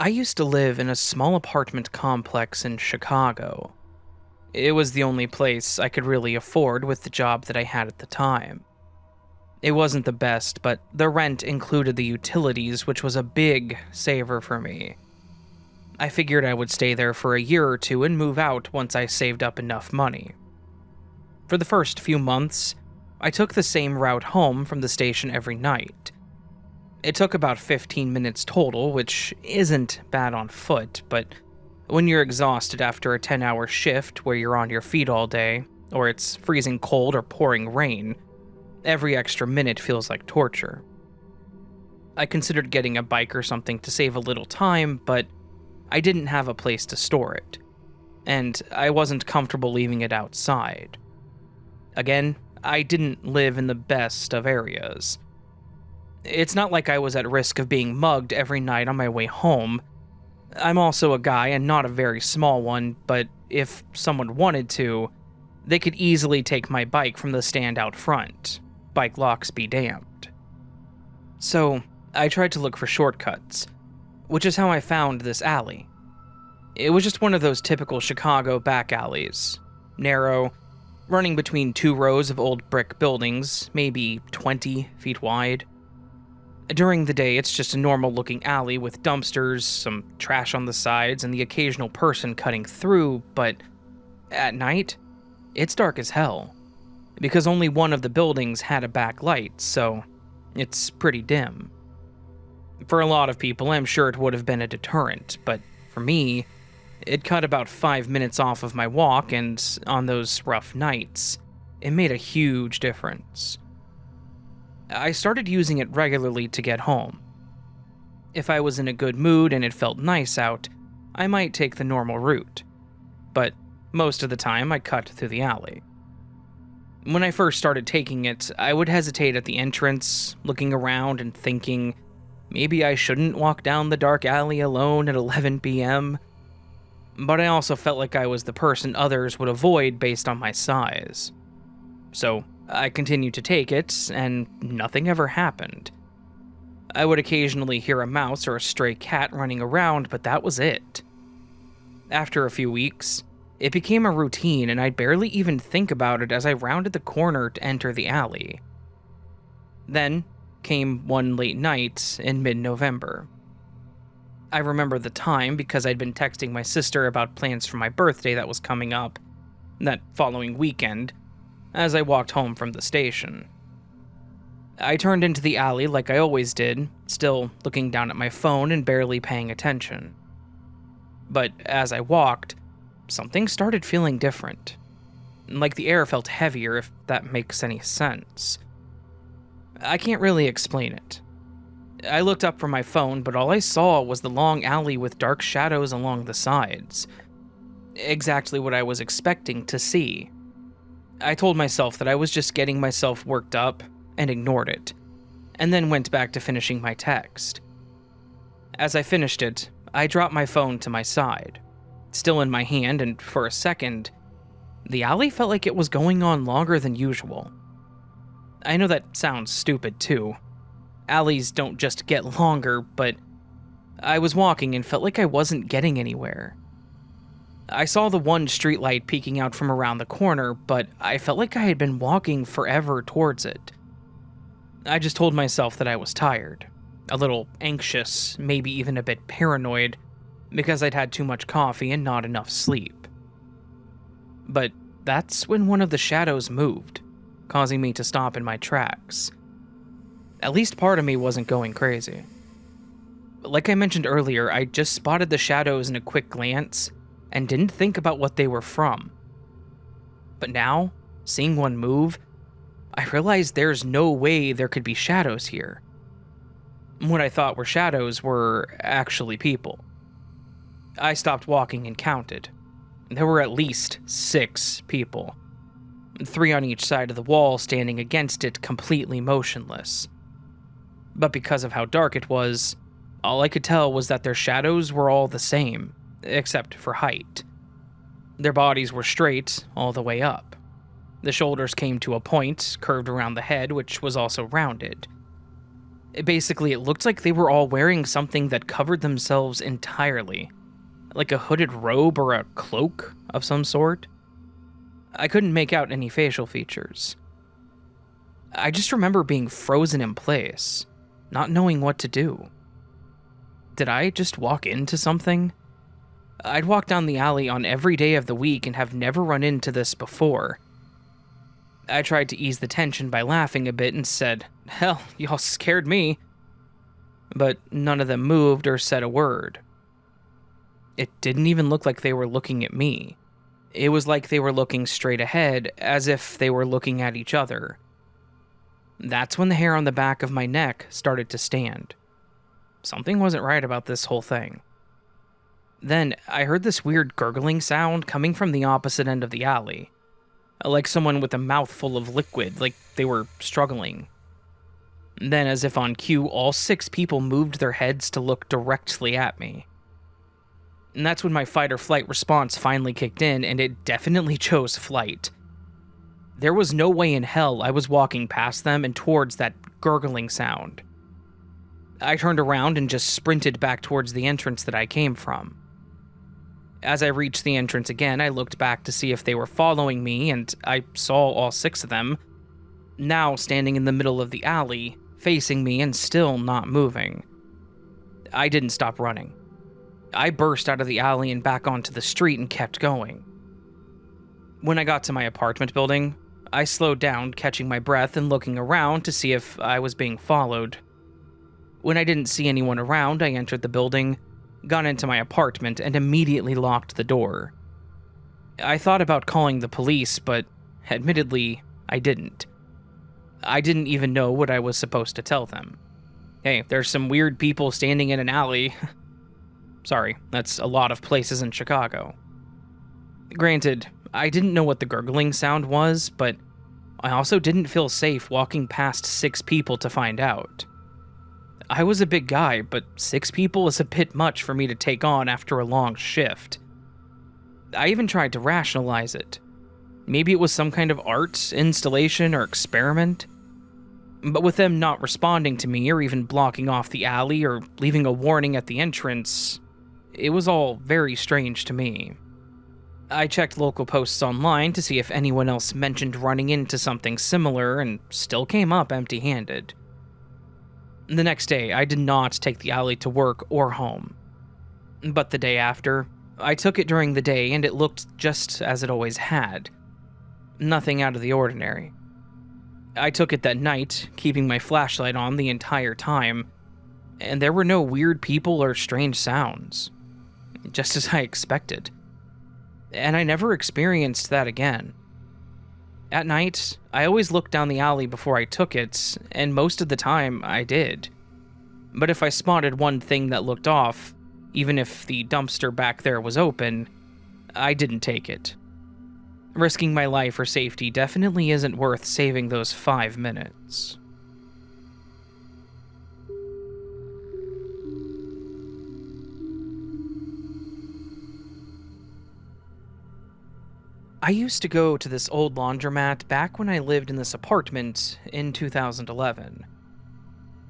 I used to live in a small apartment complex in Chicago. It was the only place I could really afford with the job that I had at the time. It wasn't the best, but the rent included the utilities, which was a big saver for me. I figured I would stay there for a year or two and move out once I saved up enough money. For the first few months, I took the same route home from the station every night. It took about 15 minutes total, which isn't bad on foot, but when you're exhausted after a 10-hour shift where you're on your feet all day, or it's freezing cold or pouring rain, every extra minute feels like torture. I considered getting a bike or something to save a little time, but I didn't have a place to store it, and I wasn't comfortable leaving it outside. Again, I didn't live in the best of areas. It's not like I was at risk of being mugged every night on my way home. I'm also a guy and not a very small one, but if someone wanted to, they could easily take my bike from the stand out front. Bike locks be damned. So, I tried to look for shortcuts, which is how I found this alley. It was just one of those typical Chicago back alleys. Narrow, running between two rows of old brick buildings, maybe 20 feet wide. During the day, it's just a normal-looking alley with dumpsters, some trash on the sides, and the occasional person cutting through, but at night, it's dark as hell, because only one of the buildings had a backlight, so it's pretty dim. For a lot of people, I'm sure it would have been a deterrent, but for me, it cut about 5 minutes off of my walk, and on those rough nights, it made a huge difference. I started using it regularly to get home. If I was in a good mood and it felt nice out, I might take the normal route, but most of the time I cut through the alley. When I first started taking it, I would hesitate at the entrance, looking around and thinking, maybe I shouldn't walk down the dark alley alone at 11 p.m., but I also felt like I was the person others would avoid based on my size. So I continued to take it, and nothing ever happened. I would occasionally hear a mouse or a stray cat running around, but that was it. After a few weeks, it became a routine, and I'd barely even think about it as I rounded the corner to enter the alley. Then came one late night in mid-November. I remember the time because I'd been texting my sister about plans for my birthday that was coming up that following weekend, as I walked home from the station. I turned into the alley like I always did, still looking down at my phone and barely paying attention. But as I walked, something started feeling different. Like the air felt heavier, if that makes any sense. I can't really explain it. I looked up from my phone, but all I saw was the long alley with dark shadows along the sides. Exactly what I was expecting to see. I told myself that I was just getting myself worked up and ignored it, and then went back to finishing my text. As I finished it, I dropped my phone to my side, still in my hand, and for a second, the alley felt like it was going on longer than usual. I know that sounds stupid too. Alleys don't just get longer, but I was walking and felt like I wasn't getting anywhere. I saw the one streetlight peeking out from around the corner, but I felt like I had been walking forever towards it. I just told myself that I was tired, a little anxious, maybe even a bit paranoid, because I'd had too much coffee and not enough sleep. But that's when one of the shadows moved, causing me to stop in my tracks. At least part of me wasn't going crazy. Like I mentioned earlier, I just spotted the shadows in a quick glance and didn't think about what they were from. But now, seeing one move, I realized there's no way there could be shadows here. What I thought were shadows were actually people. I stopped walking and counted. There were at least 6 people. 3 on each side of the wall standing against it completely motionless. But because of how dark it was, all I could tell was that their shadows were all the same, except for height. Their bodies were straight all the way up. The shoulders came to a point, curved around the head, which was also rounded. Basically, it looked like they were all wearing something that covered themselves entirely, like a hooded robe or a cloak of some sort. I couldn't make out any facial features. I just remember being frozen in place, not knowing what to do. Did I just walk into something? I'd walk down the alley on every day of the week and have never run into this before. I tried to ease the tension by laughing a bit and said, "Hell, y'all scared me." But none of them moved or said a word. It didn't even look like they were looking at me. It was like they were looking straight ahead, as if they were looking at each other. That's when the hair on the back of my neck started to stand. Something wasn't right about this whole thing. Then I heard this weird gurgling sound coming from the opposite end of the alley. Like someone with a mouthful of liquid, like they were struggling. Then, as if on cue, all 6 people moved their heads to look directly at me. And that's when my fight or flight response finally kicked in, and it definitely chose flight. There was no way in hell I was walking past them and towards that gurgling sound. I turned around and just sprinted back towards the entrance that I came from. As I reached the entrance again, I looked back to see if they were following me, and I saw all 6 of them, now standing in the middle of the alley, facing me and still not moving. I didn't stop running. I burst out of the alley and back onto the street and kept going. When I got to my apartment building, I slowed down, catching my breath and looking around to see if I was being followed. When I didn't see anyone around, I entered the building, got into my apartment, and immediately locked the door. I thought about calling the police, but admittedly, I didn't. I didn't even know what I was supposed to tell them. Hey, there's some weird people standing in an alley. Sorry, that's a lot of places in Chicago. Granted, I didn't know what the gurgling sound was, but I also didn't feel safe walking past 6 people to find out. I was a big guy, but 6 people is a bit much for me to take on after a long shift. I even tried to rationalize it. Maybe it was some kind of art, installation, or experiment. But with them not responding to me or even blocking off the alley or leaving a warning at the entrance, it was all very strange to me. I checked local posts online to see if anyone else mentioned running into something similar and still came up empty-handed. The next day, I did not take the alley to work or home. But the day after, I took it during the day and it looked just as it always had. Nothing out of the ordinary. I took it that night, keeping my flashlight on the entire time, and there were no weird people or strange sounds. Just as I expected. And I never experienced that again. At night, I always looked down the alley before I took it, and most of the time, I did. But if I spotted one thing that looked off, even if the dumpster back there was open, I didn't take it. Risking my life or safety definitely isn't worth saving those 5 minutes. I used to go to this old laundromat back when I lived in this apartment in 2011.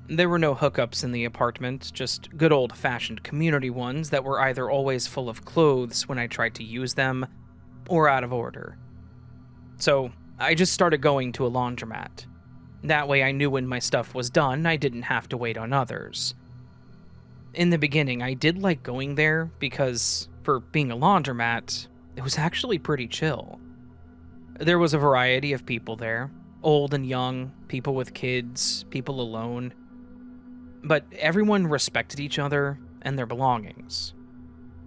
There were no hookups in the apartment, just good old-fashioned community ones that were either always full of clothes when I tried to use them, or out of order. So, I just started going to a laundromat. That way I knew when my stuff was done, I didn't have to wait on others. In the beginning, I did like going there because, for being a laundromat, it was actually pretty chill. There was a variety of people there, old and young, people with kids, people alone. But everyone respected each other and their belongings.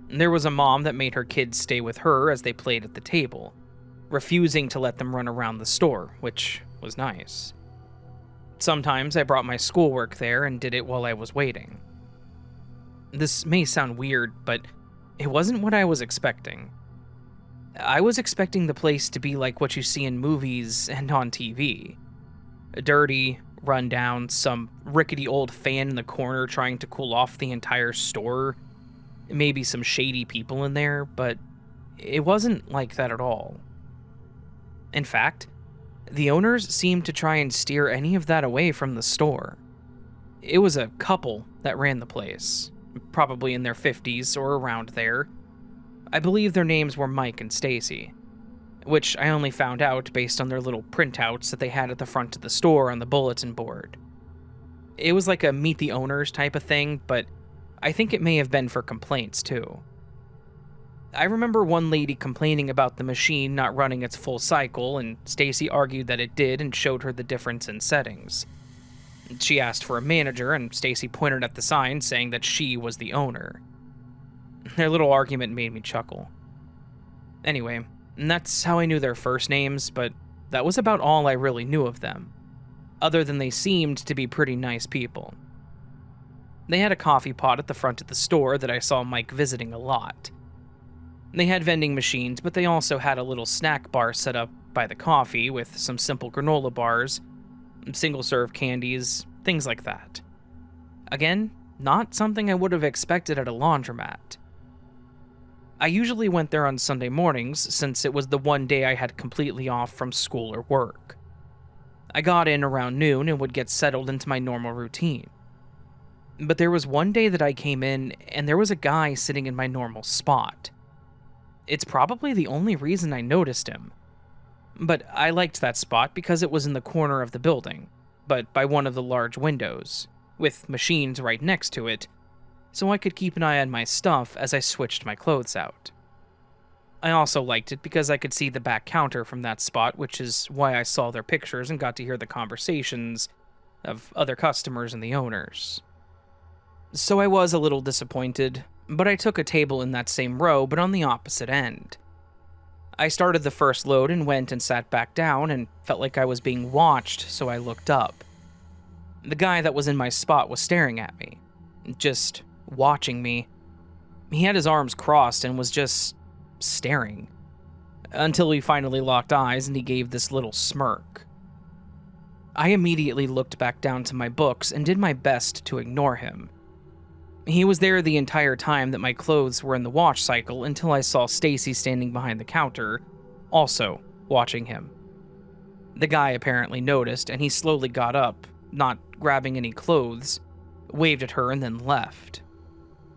There was a mom that made her kids stay with her as they played at the table, refusing to let them run around the store, which was nice. Sometimes I brought my schoolwork there and did it while I was waiting. This may sound weird, but it wasn't what I was expecting. I was expecting the place to be like what you see in movies and on TV. Dirty, run down, some rickety old fan in the corner trying to cool off the entire store, maybe some shady people in there, but it wasn't like that at all. In fact, the owners seemed to try and steer any of that away from the store. It was a couple that ran the place, probably in their 50s or around there. I believe their names were Mike and Stacy, which I only found out based on their little printouts that they had at the front of the store on the bulletin board. It was like a meet the owners type of thing, but I think it may have been for complaints too. I remember one lady complaining about the machine not running its full cycle, and Stacy argued that it did and showed her the difference in settings. She asked for a manager, and Stacy pointed at the sign saying that she was the owner. Their little argument made me chuckle. Anyway, that's how I knew their first names, but that was about all I really knew of them, other than they seemed to be pretty nice people. They had a coffee pot at the front of the store that I saw Mike visiting a lot. They had vending machines, but they also had a little snack bar set up by the coffee with some simple granola bars, single-serve candies, things like that. Again, not something I would have expected at a laundromat. I usually went there on Sunday mornings since it was the one day I had completely off from school or work. I got in around noon and would get settled into my normal routine. But there was one day that I came in and there was a guy sitting in my normal spot. It's probably the only reason I noticed him. But I liked that spot because it was in the corner of the building, but by one of the large windows, with machines right next to it, so I could keep an eye on my stuff as I switched my clothes out. I also liked it because I could see the back counter from that spot, which is why I saw their pictures and got to hear the conversations of other customers and the owners. So I was a little disappointed, but I took a table in that same row, but on the opposite end. I started the first load and went and sat back down and felt like I was being watched, so I looked up. The guy that was in my spot was staring at me, just watching me. He had his arms crossed and was just staring, until we finally locked eyes and he gave this little smirk. I immediately looked back down to my books and did my best to ignore him. He was there the entire time that my clothes were in the wash cycle until I saw Stacy standing behind the counter, also watching him. The guy apparently noticed and he slowly got up, not grabbing any clothes, waved at her and then left.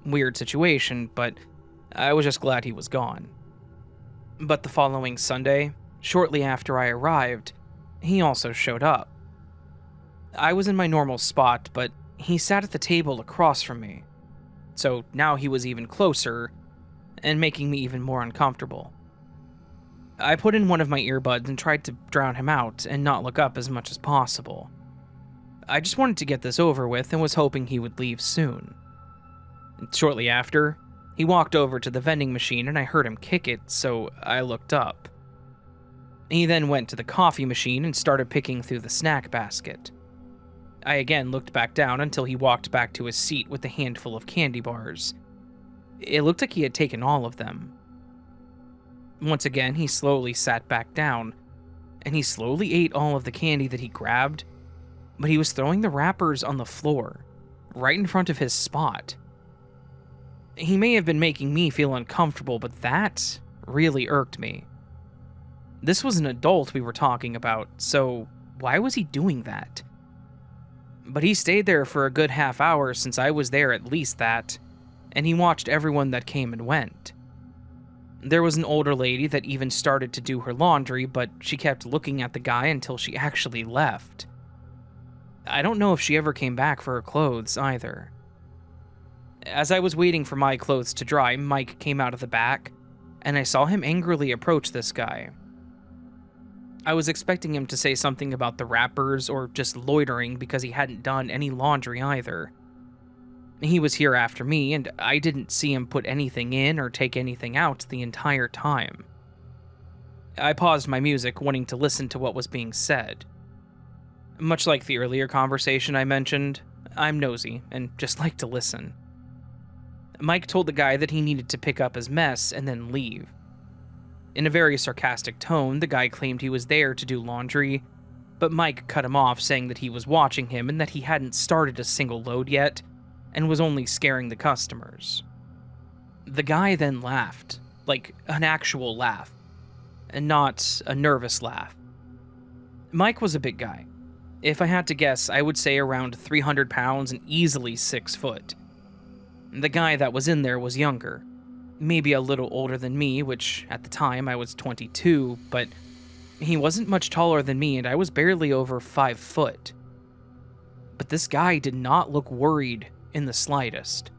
Weird situation, but I was just glad he was gone. But the following Sunday, shortly after I arrived, he also showed up. I was in my normal spot, but he sat at the table across from me. So now he was even closer, and making me even more uncomfortable. I put in one of my earbuds and tried to drown him out and not look up as much as possible. I just wanted to get this over with and was hoping he would leave soon. Shortly after, he walked over to the vending machine and I heard him kick it, so I looked up. He then went to the coffee machine and started picking through the snack basket. I again looked back down until he walked back to his seat with a handful of candy bars. It looked like he had taken all of them. Once again, he slowly sat back down, and he slowly ate all of the candy that he grabbed, but he was throwing the wrappers on the floor, right in front of his spot. He may have been making me feel uncomfortable, but that really irked me. This was an adult we were talking about, so why was he doing that? But he stayed there for a good half hour since I was there at least that, and he watched everyone that came and went. There was an older lady that even started to do her laundry, but she kept looking at the guy until she actually left. I don't know if she ever came back for her clothes either. As I was waiting for my clothes to dry, Mike came out of the back, and I saw him angrily approach this guy. I was expecting him to say something about the wrappers or just loitering because he hadn't done any laundry either. He was here after me, and I didn't see him put anything in or take anything out the entire time. I paused my music, wanting to listen to what was being said. Much like the earlier conversation I mentioned, I'm nosy and just like to listen. Mike told the guy that he needed to pick up his mess and then leave. In a very sarcastic tone, the guy claimed he was there to do laundry, but Mike cut him off saying that he was watching him and that he hadn't started a single load yet, and was only scaring the customers. The guy then laughed, like an actual laugh, and not a nervous laugh. Mike was a big guy. If I had to guess, I would say around 300 pounds and easily 6 foot. The guy that was in there was younger, maybe a little older than me, which at the time I was 22, but he wasn't much taller than me and I was barely over 5 foot. But this guy did not look worried in the slightest.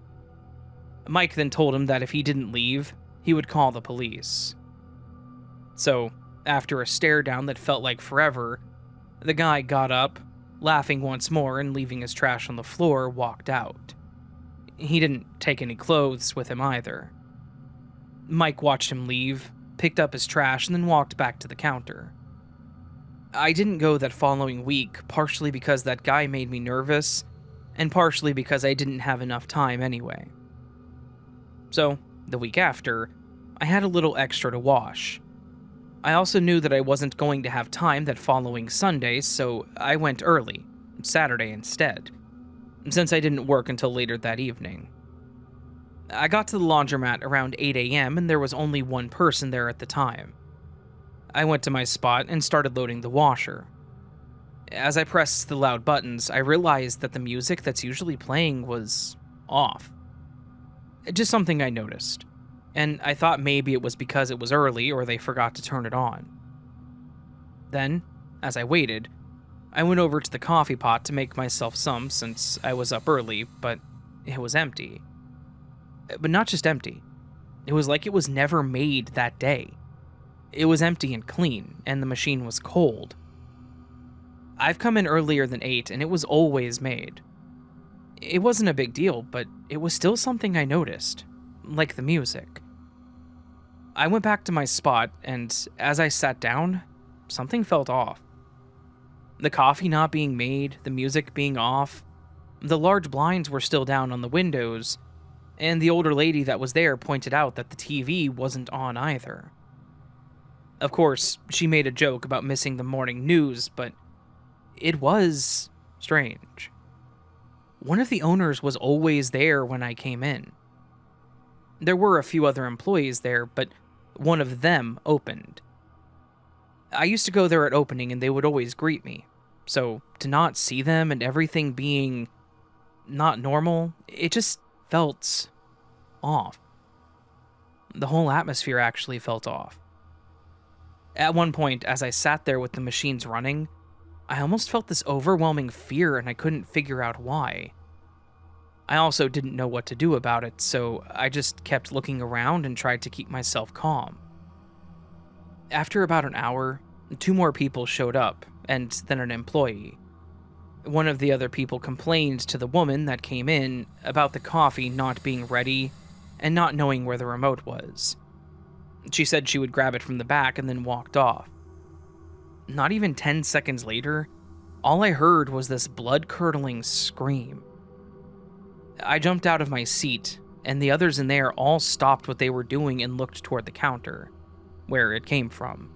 Mike then told him that if he didn't leave, he would call the police. So, after a stare down that felt like forever, the guy got up, laughing once more and leaving his trash on the floor, walked out. He didn't take any clothes with him either. Mike watched him leave, picked up his trash, and then walked back to the counter. I didn't go that following week, partially because that guy made me nervous, and partially because I didn't have enough time anyway. So, the week after, I had a little extra to wash. I also knew that I wasn't going to have time that following Sunday, so I went early, Saturday instead, since I didn't work until later that evening. I got to the laundromat around 8 a.m. and there was only one person there at the time. I went to my spot and started loading the washer. As I pressed the loud buttons, I realized that the music that's usually playing was off. Just something I noticed, and I thought maybe it was because it was early or they forgot to turn it on. Then, as I waited, I went over to the coffee pot to make myself some since I was up early, but it was empty. But not just empty. It was like it was never made that day. It was empty and clean, and the machine was cold. I've come in earlier than 8, and it was always made. It wasn't a big deal, but it was still something I noticed, like the music. I went back to my spot, and as I sat down, something felt off. The coffee not being made, the music being off, the large blinds were still down on the windows, and the older lady that was there pointed out that the TV wasn't on either. Of course, she made a joke about missing the morning news, but it was strange. One of the owners was always there when I came in. There were a few other employees there, but one of them opened. I used to go there at opening and they would always greet me, so to not see them and everything being not normal, it just felt off. The whole atmosphere actually felt off. At one point, as I sat there with the machines running, I almost felt this overwhelming fear and I couldn't figure out why. I also didn't know what to do about it, so I just kept looking around and tried to keep myself calm. After about an hour, 2 more people showed up, and then an employee. One of the other people complained to the woman that came in about the coffee not being ready and not knowing where the remote was. She said she would grab it from the back and then walked off. Not even 10 seconds later, all I heard was this blood-curdling scream. I jumped out of my seat, and the others in there all stopped what they were doing and looked toward the counter, where it came from.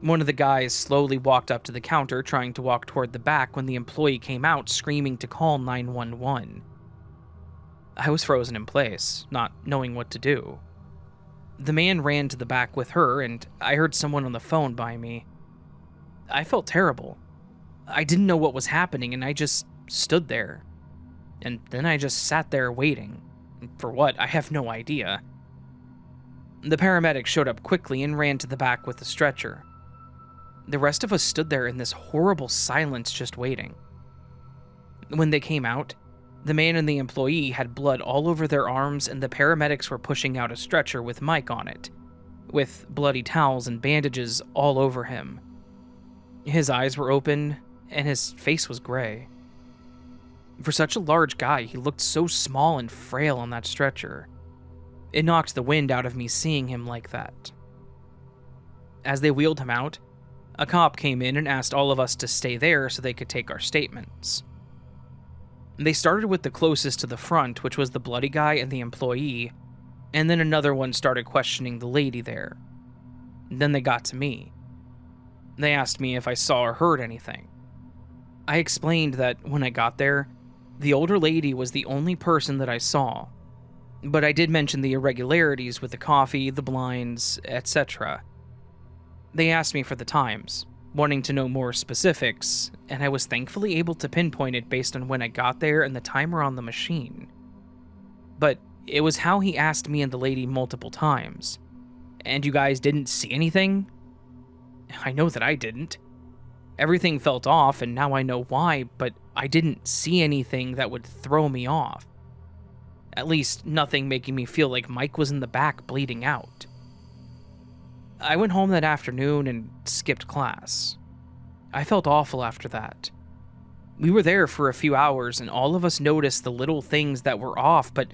One of the guys slowly walked up to the counter, trying to walk toward the back when the employee came out screaming to call 911. I was frozen in place, not knowing what to do. The man ran to the back with her, and I heard someone on the phone by me. I felt terrible. I didn't know what was happening, and I just stood there. And then I just sat there waiting. For what? I have no idea. The paramedic showed up quickly and ran to the back with the stretcher. The rest of us stood there in this horrible silence just waiting. When they came out, the man and the employee had blood all over their arms and the paramedics were pushing out a stretcher with Mike on it, with bloody towels and bandages all over him. His eyes were open and his face was gray. For such a large guy, he looked so small and frail on that stretcher. It knocked the wind out of me seeing him like that. As they wheeled him out, a cop came in and asked all of us to stay there so they could take our statements. They started with the closest to the front, which was the bloody guy and the employee, and then another one started questioning the lady there. Then they got to me. They asked me if I saw or heard anything. I explained that when I got there, the older lady was the only person that I saw, but I did mention the irregularities with the coffee, the blinds, etc. They asked me for the times, wanting to know more specifics, and I was thankfully able to pinpoint it based on when I got there and the timer on the machine. But it was how he asked me and the lady multiple times. "And you guys didn't see anything?" I know that I didn't. Everything felt off, and now I know why, but I didn't see anything that would throw me off. At least, nothing making me feel like Mike was in the back bleeding out. I went home that afternoon and skipped class. I felt awful after that. We were there for a few hours, and all of us noticed the little things that were off, but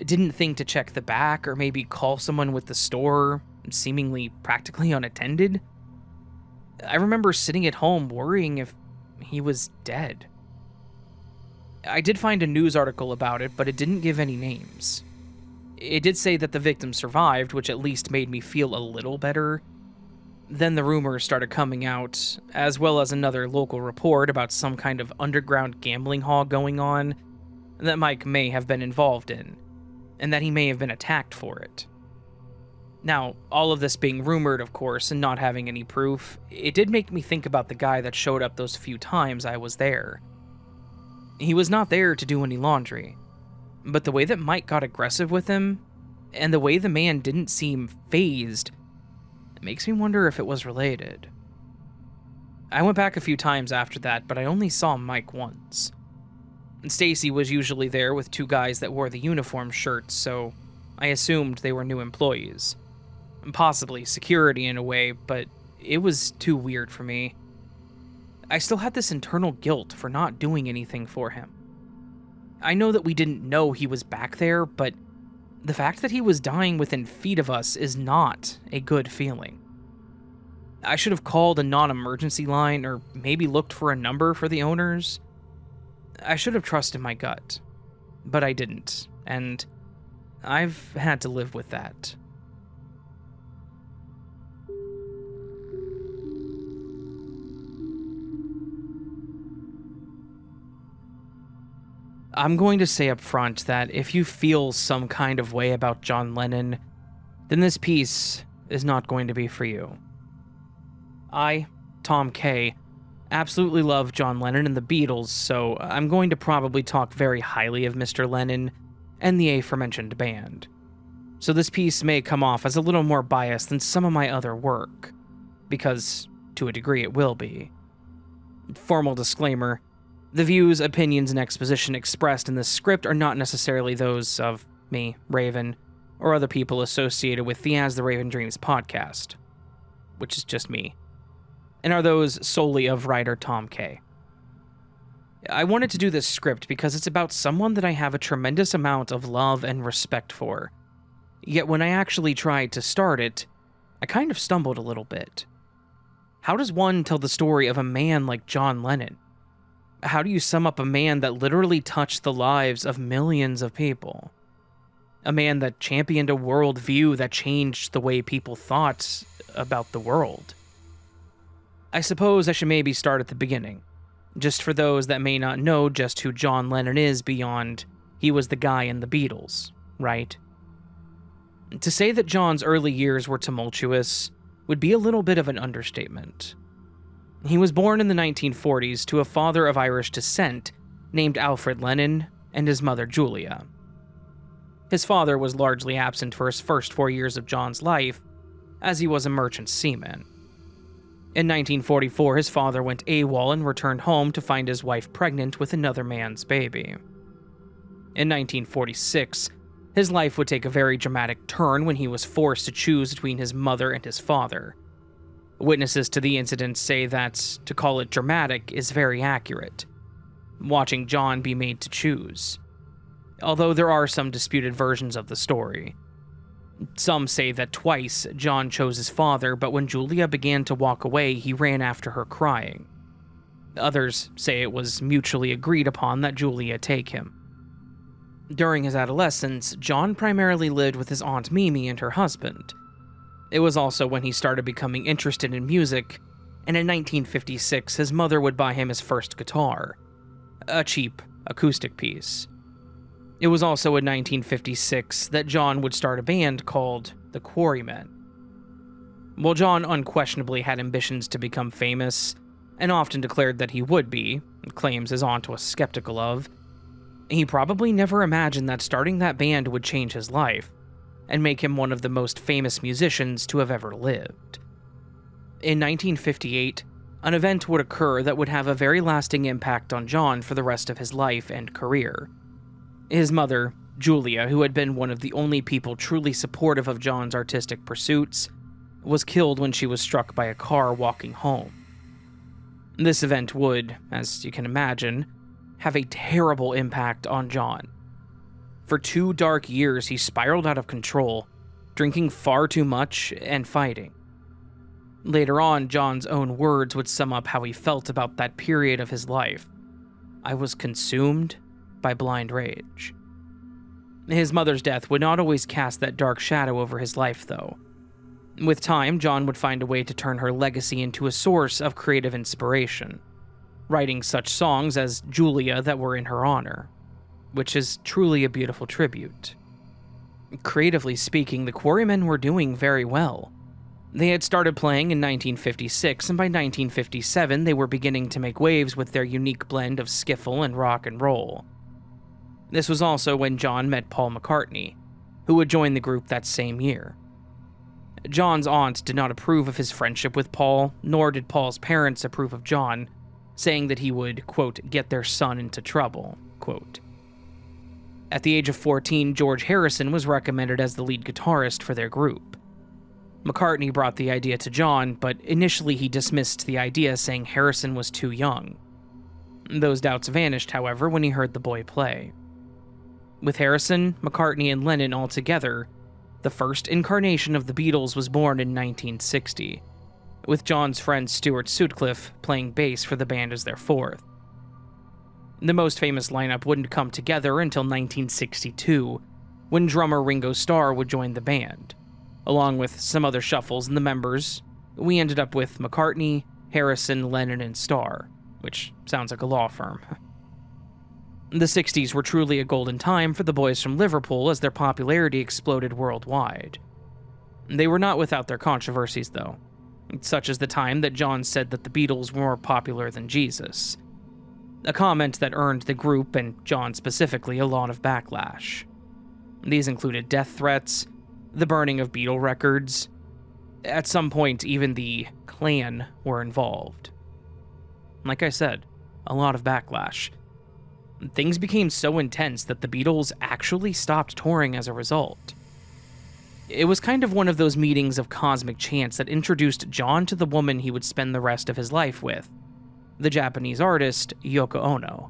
didn't think to check the back or maybe call someone with the store, seemingly practically unattended. I remember sitting at home worrying if he was dead. I did find a news article about it, but it didn't give any names. It did say that the victim survived, which at least made me feel a little better. Then the rumors started coming out, as well as another local report about some kind of underground gambling hall going on that Mike may have been involved in, and that he may have been attacked for it. Now, all of this being rumored, of course, and not having any proof, it did make me think about the guy that showed up those few times I was there. He was not there to do any laundry, but the way that Mike got aggressive with him, and the way the man didn't seem fazed, it makes me wonder if it was related. I went back a few times after that, but I only saw Mike once. And Stacy was usually there with two guys that wore the uniform shirts, so I assumed they were new employees. Possibly security in a way, but it was too weird for me. I still had this internal guilt for not doing anything for him. I know that we didn't know he was back there, but the fact that he was dying within feet of us is not a good feeling. I should have called a non-emergency line or maybe looked for a number for the owners. I should have trusted my gut, but I didn't, and I've had to live with that. I'm going to say up front that if you feel some kind of way about John Lennon, then this piece is not going to be for you. I, Tom K., absolutely love John Lennon and the Beatles, so I'm going to probably talk very highly of Mr. Lennon and the aforementioned band. So this piece may come off as a little more biased than some of my other work, because, to a degree, it will be. Formal disclaimer: the views, opinions, and exposition expressed in this script are not necessarily those of me, Raven, or other people associated with the As the Raven Dreams podcast, which is just me, and are those solely of writer Tom K. I wanted to do this script because it's about someone that I have a tremendous amount of love and respect for, yet when I actually tried to start it, I kind of stumbled a little bit. How does one tell the story of a man like John Lennon? How do you sum up a man that literally touched the lives of millions of people? A man that championed a worldview that changed the way people thought about the world? I suppose I should maybe start at the beginning, just for those that may not know just who John Lennon is beyond he was the guy in the Beatles, right? To say that John's early years were tumultuous would be a little bit of an understatement. He was born in the 1940s to a father of Irish descent named Alfred Lennon and his mother Julia. His father was largely absent for his first 4 years of John's life, as he was a merchant seaman. In 1944, his father went AWOL and returned home to find his wife pregnant with another man's baby. In 1946, his life would take a very dramatic turn when he was forced to choose between his mother and his father. Witnesses to the incident say that to call it dramatic is very accurate, watching John be made to choose. Although there are some disputed versions of the story. Some say that twice John chose his father, but when Julia began to walk away, he ran after her crying. Others say it was mutually agreed upon that Julia take him. During his adolescence, John primarily lived with his Aunt Mimi and her husband. It was also when he started becoming interested in music, and in 1956 his mother would buy him his first guitar, a cheap acoustic piece. It was also in 1956 that John would start a band called the Quarrymen. While John unquestionably had ambitions to become famous, and often declared that he would be, claims his aunt was skeptical of, he probably never imagined that starting that band would change his life and make him one of the most famous musicians to have ever lived. In 1958, an event would occur that would have a very lasting impact on John for the rest of his life and career. His mother, Julia, who had been one of the only people truly supportive of John's artistic pursuits, was killed when she was struck by a car walking home. This event would, as you can imagine, have a terrible impact on John. For 2 dark years, he spiraled out of control, drinking far too much and fighting. Later on, John's own words would sum up how he felt about that period of his life. "I was consumed by blind rage." His mother's death would not always cast that dark shadow over his life, though. With time, John would find a way to turn her legacy into a source of creative inspiration, writing such songs as Julia that were in her honor, which is truly a beautiful tribute. Creatively speaking, the Quarrymen were doing very well. They had started playing in 1956, and by 1957 they were beginning to make waves with their unique blend of skiffle and rock and roll. This was also when John met Paul McCartney, who would join the group that same year. John's aunt did not approve of his friendship with Paul, nor did Paul's parents approve of John, saying that he would, quote, get their son into trouble, quote. At the age of 14, George Harrison was recommended as the lead guitarist for their group. McCartney brought the idea to John, but initially he dismissed the idea, saying Harrison was too young. Those doubts vanished, however, when he heard the boy play. With Harrison, McCartney, and Lennon all together, the first incarnation of the Beatles was born in 1960, with John's friend Stuart Sutcliffe playing bass for the band as their fourth. The most famous lineup wouldn't come together until 1962, when drummer Ringo Starr would join the band. Along with some other shuffles in the members, we ended up with McCartney, Harrison, Lennon, and Starr, which sounds like a law firm. The 60s were truly a golden time for the boys from Liverpool as their popularity exploded worldwide. They were not without their controversies, though, such as the time that John said that the Beatles were more popular than Jesus, a comment that earned the group, and John specifically, a lot of backlash. These included death threats, the burning of Beatle records. At some point, even the Klan were involved. Like I said, a lot of backlash. Things became so intense that the Beatles actually stopped touring as a result. It was kind of one of those meetings of cosmic chance that introduced John to the woman he would spend the rest of his life with, the Japanese artist Yoko Ono.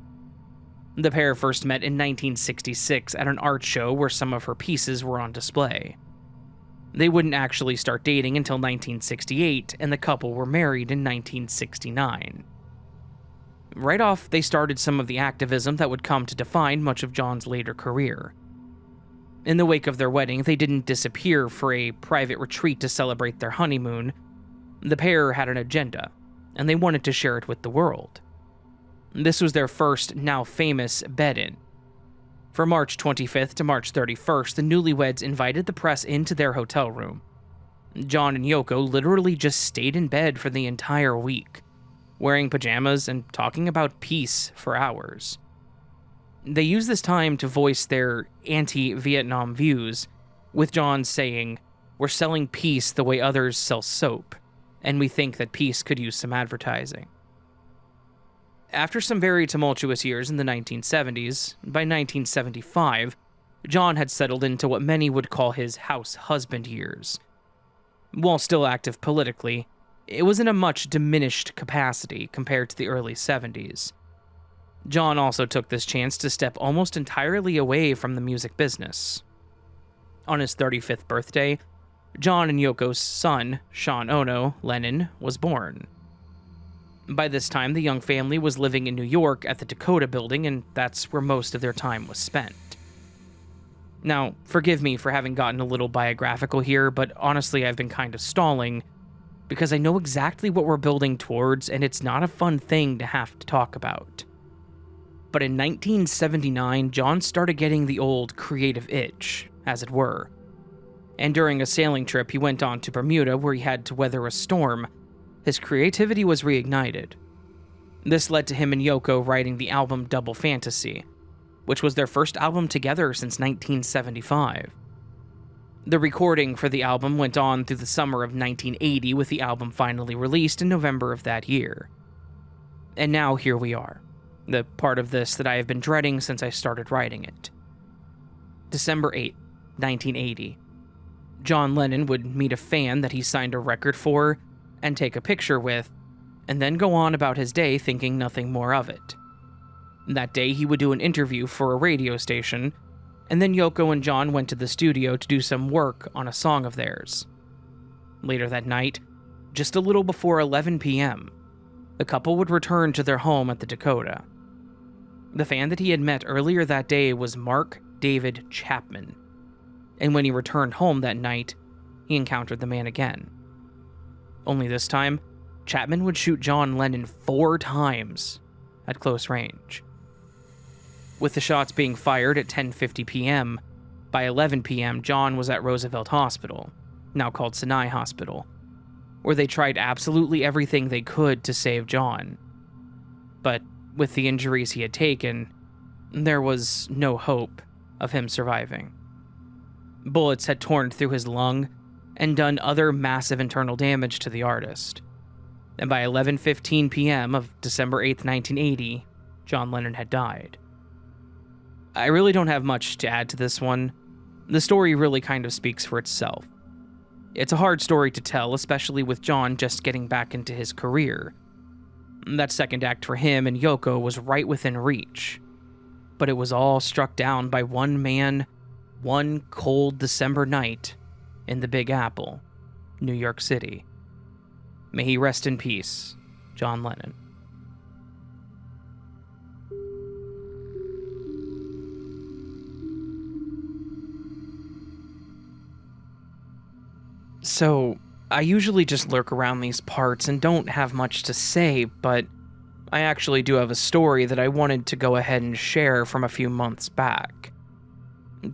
The pair first met in 1966 at an art show where some of her pieces were on display. They wouldn't actually start dating until 1968, and the couple were married in 1969. Right off, they started some of the activism that would come to define much of John's later career. In the wake of their wedding, they didn't disappear for a private retreat to celebrate their honeymoon. The pair had an agenda, and they wanted to share it with the world. This was their first, now famous, bed-in. From March 25th to March 31st, the newlyweds invited the press into their hotel room. John and Yoko literally just stayed in bed for the entire week, wearing pajamas and talking about peace for hours. They used this time to voice their anti-Vietnam views, with John saying, "We're selling peace the way others sell soap, and we think that peace could use some advertising." After some very tumultuous years in the 1970s, by 1975, John had settled into what many would call his house husband years. While still active politically, it was in a much diminished capacity compared to the early 70s. John also took this chance to step almost entirely away from the music business. On his 35th birthday, John and Yoko's son, Sean Ono, Lennon, was born. By this time, the young family was living in New York at the Dakota Building, and that's where most of their time was spent. Now, forgive me for having gotten a little biographical here, but honestly, I've been kind of stalling, because I know exactly what we're building towards, and it's not a fun thing to have to talk about. But in 1979, John started getting the old creative itch, as it were. and during a sailing trip he went on to Bermuda where he had to weather a storm, his creativity was reignited. This led to him and Yoko writing the album Double Fantasy, which was their first album together since 1975. The recording for the album went on through the summer of 1980, with the album finally released in November of that year. And now here we are, the part of this that I have been dreading since I started writing it. December 8, 1980. John Lennon would meet a fan that he signed a record for and take a picture with, and then go on about his day thinking nothing more of it. That day he would do an interview for a radio station, and then Yoko and John went to the studio to do some work on a song of theirs. Later that night, just a little before 11 p.m., the couple would return to their home at the Dakota. The fan that he had met earlier that day was Mark David Chapman, and when he returned home that night, he encountered the man again. Only this time, Chapman would shoot John Lennon 4 times at close range. With the shots being fired at 10:50 p.m., by 11 p.m., John was at Roosevelt Hospital, now called Sinai Hospital, where they tried absolutely everything they could to save John. But with the injuries he had taken, there was no hope of him surviving. Bullets had torn through his lung and done other massive internal damage to the artist. And by 11:15 p.m. of December 8, 1980, John Lennon had died. I really don't have much to add to this one. The story really kind of speaks for itself. It's a hard story to tell, especially with John just getting back into his career. That second act for him and Yoko was right within reach. But it was all struck down by one man, one cold December night in the Big Apple, New York City. May he rest in peace, John Lennon. So, I usually just lurk around these parts and don't have much to say, but I actually do have a story that I wanted to go ahead and share from a few months back.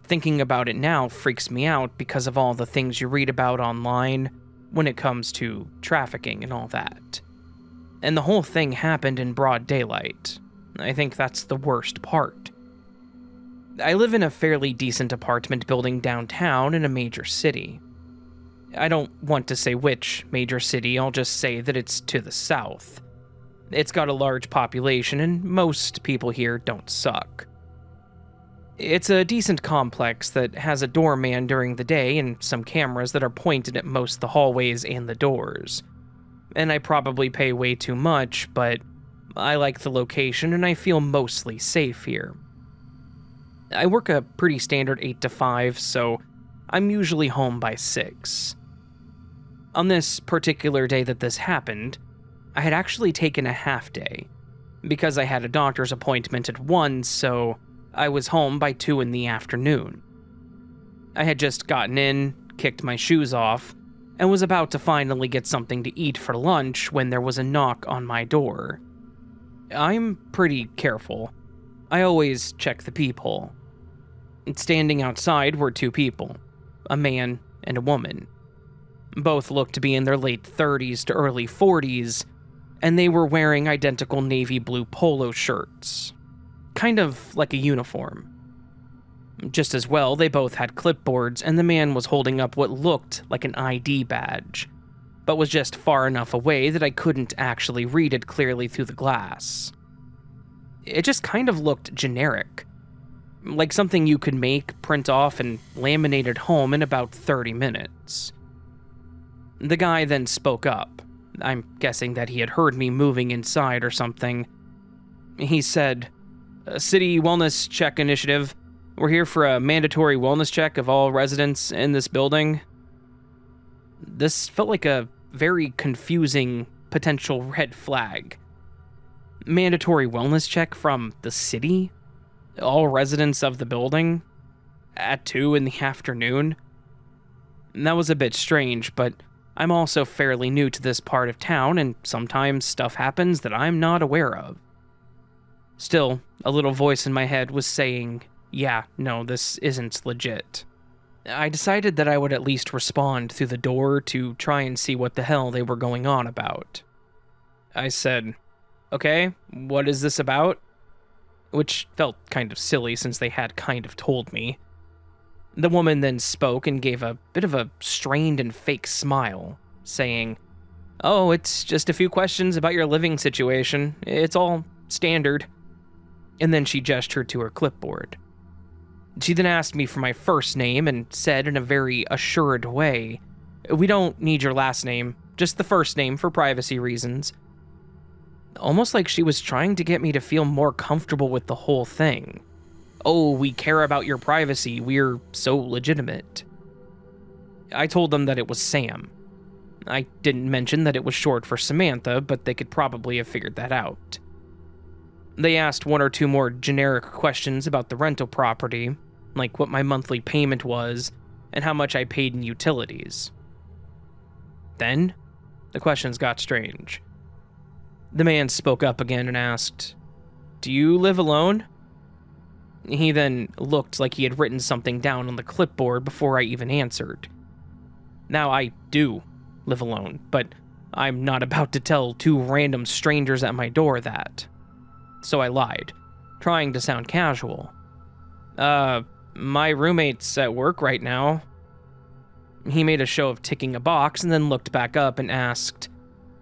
Thinking about it now freaks me out because of all the things you read about online when it comes to trafficking and all that. And the whole thing happened in broad daylight. I think that's the worst part. I live in a fairly decent apartment building downtown in a major city. I don't want to say which major city, I'll just say that it's to the south. It's got a large population, and most people here don't suck. It's a decent complex that has a doorman during the day and some cameras that are pointed at most of the hallways and the doors. And I probably pay way too much, but I like the location and I feel mostly safe here. I work a pretty standard 8 to 5, so I'm usually home by 6. On this particular day that this happened, I had actually taken a half day, because I had a doctor's appointment at 1, so I was home by 2 in the afternoon. I had just gotten in, kicked my shoes off, and was about to finally get something to eat for lunch when there was a knock on my door. I'm pretty careful. I always check the peephole. Standing outside were 2 people, a man and a woman. Both looked to be in their late 30s to early 40s, and they were wearing identical navy blue polo shirts. Kind of like a uniform. Just as well, they both had clipboards, and the man was holding up what looked like an ID badge, but was just far enough away that I couldn't actually read it clearly through the glass. It just kind of looked generic. Like something you could make, print off, and laminate at home in about 30 minutes. The guy then spoke up. I'm guessing that he had heard me moving inside or something. He said, "City Wellness Check Initiative. We're here for a mandatory wellness check of all residents in this building." This felt like a very confusing potential red flag. Mandatory wellness check from the city? All residents of the building? At 2 in the afternoon? That was a bit strange, but I'm also fairly new to this part of town, and sometimes stuff happens that I'm not aware of. Still, a little voice in my head was saying, yeah, no, this isn't legit. I decided that I would at least respond through the door to try and see what the hell they were going on about. I said, "Okay, what is this about?" Which felt kind of silly since they had kind of told me. The woman then spoke and gave a bit of a strained and fake smile, saying, "Oh, it's just a few questions about your living situation. It's all standard." And then she gestured to her clipboard. She then asked me for my first name and said in a very assured way, "We don't need your last name, just the first name for privacy reasons." Almost like she was trying to get me to feel more comfortable with the whole thing. "Oh, we care about your privacy, we're so legitimate." I told them that it was Sam. I didn't mention that it was short for Samantha, but they could probably have figured that out. They asked one or two more generic questions about the rental property, like what my monthly payment was and how much I paid in utilities. Then, the questions got strange. The man spoke up again and asked, "Do you live alone?" He then looked like he had written something down on the clipboard before I even answered. Now, I do live alone, but I'm not about to tell two random strangers at my door that. So I lied, trying to sound casual. My roommate's at work right now." He made a show of ticking a box and then looked back up and asked,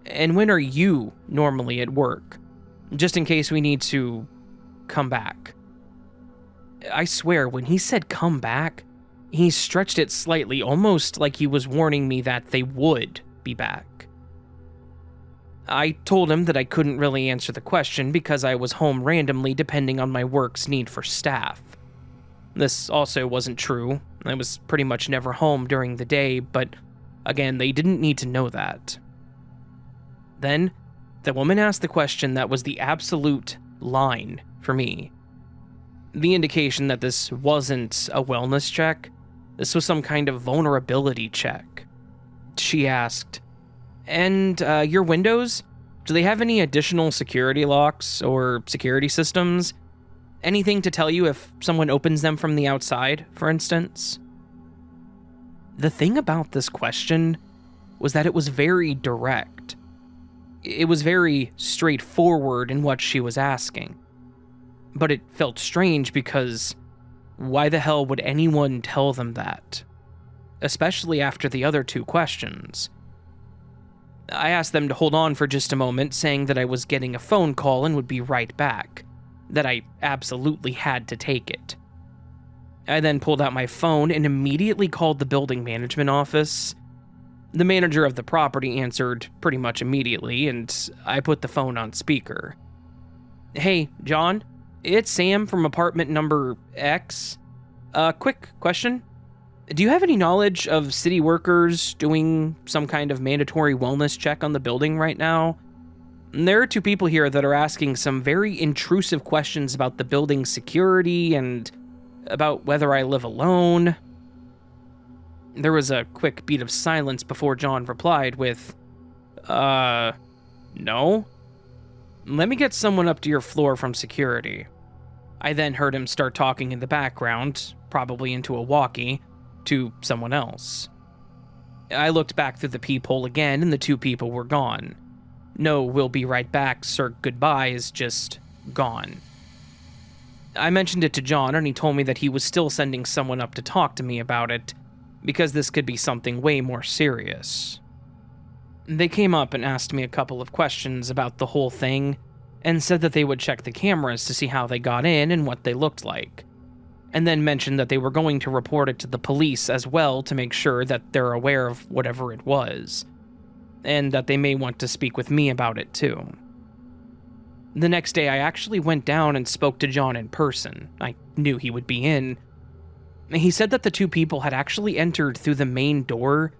"And when are you normally at work? Just in case we need to come back." I swear, when he said come back, he stretched it slightly, almost like he was warning me that they would be back. I told him that I couldn't really answer the question because I was home randomly depending on my work's need for staff. This also wasn't true. I was pretty much never home during the day, but again, they didn't need to know that. Then, the woman asked the question that was the absolute line for me. The indication that this wasn't a wellness check, this was some kind of vulnerability check. She asked, "And your windows? Do they have any additional security locks or security systems? Anything to tell you if someone opens them from the outside, for instance?" The thing about this question was that it was very direct. It was very straightforward in what she was asking. But it felt strange because why the hell would anyone tell them that? Especially after the other two questions. I asked them to hold on for just a moment, saying that I was getting a phone call and would be right back, that I absolutely had to take it. I then pulled out my phone and immediately called the building management office. The manager of the property answered pretty much immediately, and I put the phone on speaker. "Hey, John, it's Sam from apartment number X. Quick question. Do you have any knowledge of city workers doing some kind of mandatory wellness check on the building right now? There are two people here that are asking some very intrusive questions about the building's security and about whether I live alone." There was a quick beat of silence before John replied with, "No? Let me get someone up to your floor from security." I then heard him start talking in the background, probably into a walkie, to someone else. I looked back through the peephole again, and the two people were gone. No "we'll be right back, sir, goodbye" is just gone. I mentioned it to John, and he told me that he was still sending someone up to talk to me about it, because this could be something way more serious. They came up and asked me a couple of questions about the whole thing, and said that they would check the cameras to see how they got in and what they looked like, and then mentioned that they were going to report it to the police as well to make sure that they're aware of whatever it was, and that they may want to speak with me about it too. The next day, I actually went down and spoke to John in person. I knew he would be in. He said that the two people had actually entered through the main door,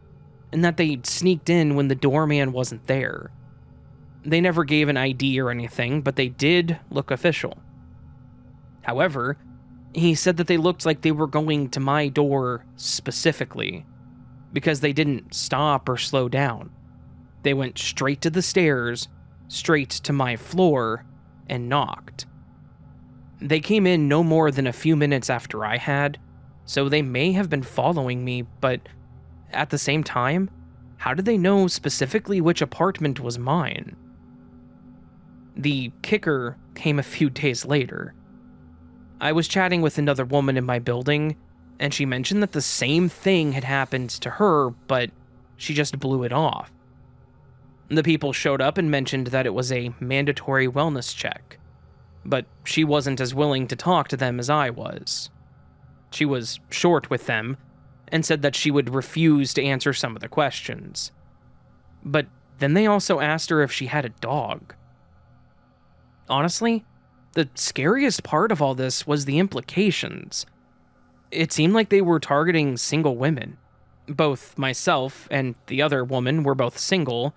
and that they'd sneaked in when the doorman wasn't there. They never gave an ID or anything, but they did look official. However, he said that they looked like they were going to my door specifically, because they didn't stop or slow down. They went straight to the stairs, straight to my floor, and knocked. They came in no more than a few minutes after I had, so they may have been following me, but at the same time, how did they know specifically which apartment was mine? The kicker came a few days later. I was chatting with another woman in my building, and she mentioned that the same thing had happened to her, but she just blew it off. The people showed up and mentioned that it was a mandatory wellness check, but she wasn't as willing to talk to them as I was. She was short with them, and said that she would refuse to answer some of the questions. But then they also asked her if she had a dog. Honestly, the scariest part of all this was the implications. It seemed like they were targeting single women. Both myself and the other woman were both single,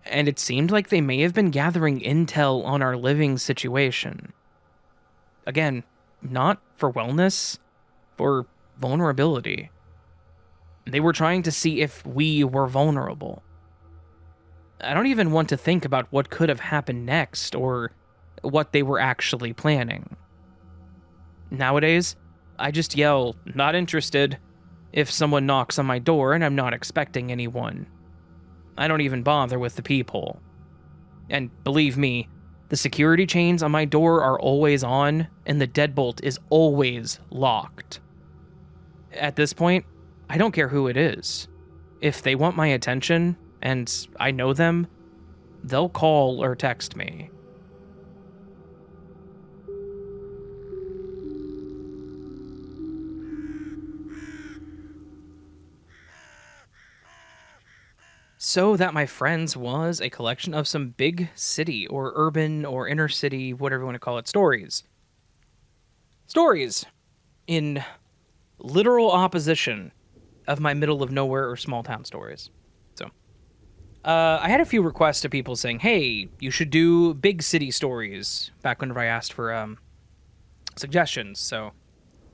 and it seemed like they may have been gathering intel on our living situation. Again, not for wellness, for vulnerability. They were trying to see if we were vulnerable. I don't even want to think about what could have happened next or what they were actually planning. Nowadays, I just yell, "Not interested," if someone knocks on my door and I'm not expecting anyone. I don't even bother with the peephole. And believe me, the security chains on my door are always on, and the deadbolt is always locked. At this point, I don't care who it is. If they want my attention, and I know them, they'll call or text me. So That My Friends was a collection of some big city or urban or inner city, whatever you want to call it, stories. Stories in literal opposition of my middle of nowhere or small town stories. So, I had a few requests of people saying, "Hey, you should do big city stories," back whenever I asked for suggestions. So,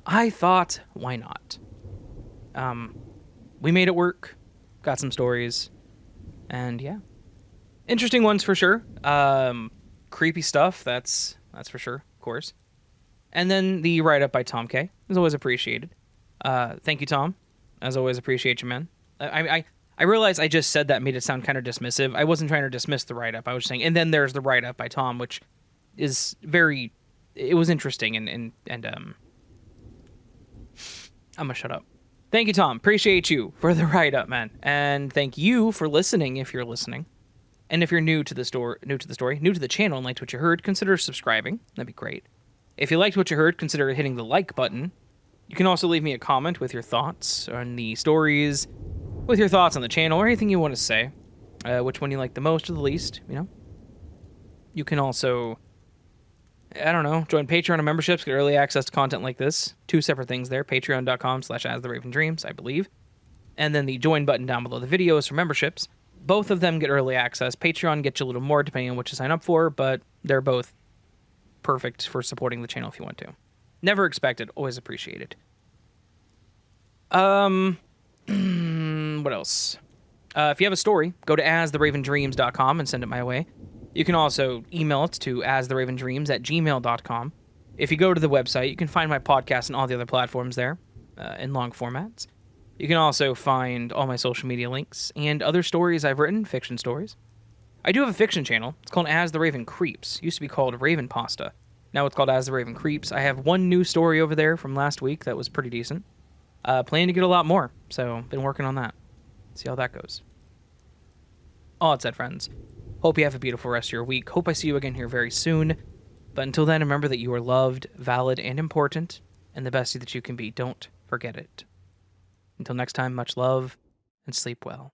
I thought, why not? We made it work, got some stories, and yeah, interesting ones for sure. Creepy stuff, that's for sure, of course. And then the write-up by Tom K is always appreciated. Thank you, Tom. As always, appreciate you, man. I realize I just said that made it sound kind of dismissive. I wasn't trying to dismiss the write-up. I was saying, and then there's the write-up by Tom, which is it was interesting, and I'm gonna shut up. Thank you, Tom. Appreciate you for the write-up, man. And thank you for listening if you're listening. And if you're new to the channel and liked what you heard, consider subscribing. That'd be great. If you liked what you heard, consider hitting the like button. You can also leave me a comment with your thoughts on the stories, with your thoughts on the channel, or anything you want to say. Which one you like the most or the least, you know? You can also, I don't know, join Patreon memberships, get early access to content like this. Two separate things there, patreon.com/AsTheRavenDreams, I believe. And then the join button down below the video is for memberships. Both of them get early access. Patreon gets you a little more depending on what you sign up for, but they're both perfect for supporting the channel if you want to. Never expected, always appreciated. What else? If you have a story, go to astheravendreams.com and send it my way. You can also email it to astheravendreams@gmail.com. If you go to the website, you can find my podcast and all the other platforms there, in long formats. You can also find all my social media links and other stories I've written, fiction stories. I do have a fiction channel. It's called As the Raven Creeps. It used to be called Raven Pasta. Now it's called As the Raven Creeps. I have one new story over there from last week that was pretty decent. Planning to get a lot more, so been working on that. See how that goes. All that said, friends, hope you have a beautiful rest of your week. Hope I see you again here very soon. But until then, remember that you are loved, valid, and important, and the best you that you can be. Don't forget it. Until next time, much love, and sleep well.